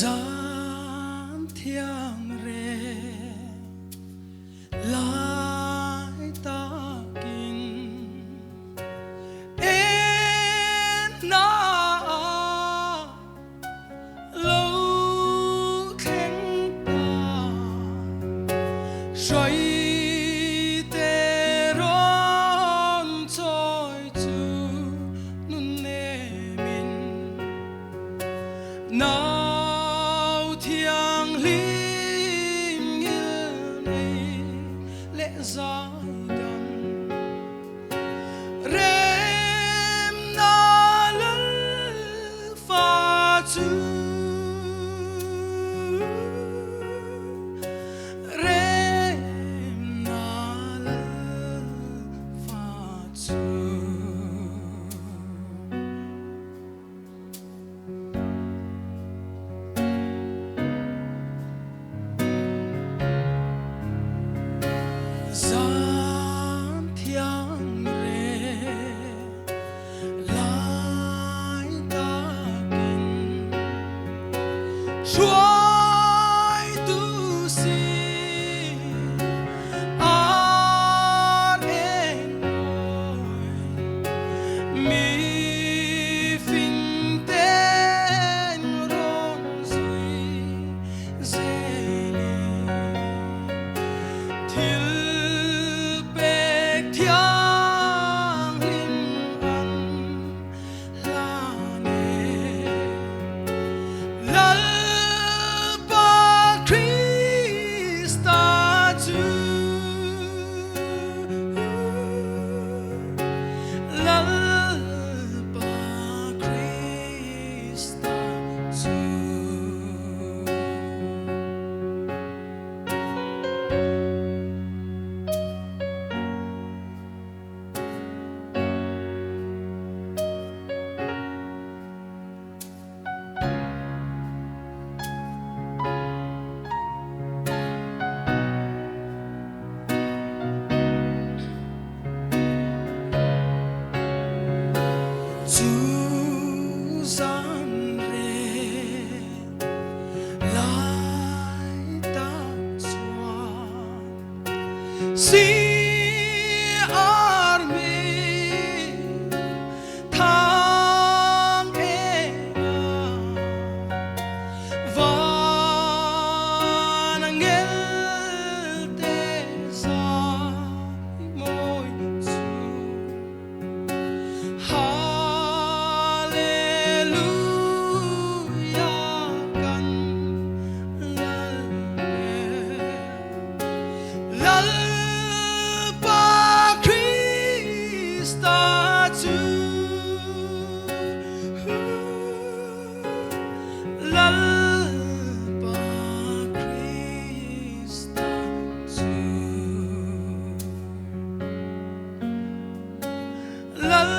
Gian thiang re lai ta kinh en na lâu khen ta rồi teron trôi chu nun nê min nào thiang lim nghiêng này lẽ dài đằng rem na lân pha chu rem na lân pha chu gian thiang re lai ta kinh suai tu si ar en mi phinh tên ron duy zeli thiel thiang lim an la ne lal pa Krista chu lal pa Krista chu chu gian re lai ta chuan si ar mi thang e van angel te sa moi chu lal pa Krista chu lal pa Krista chu lal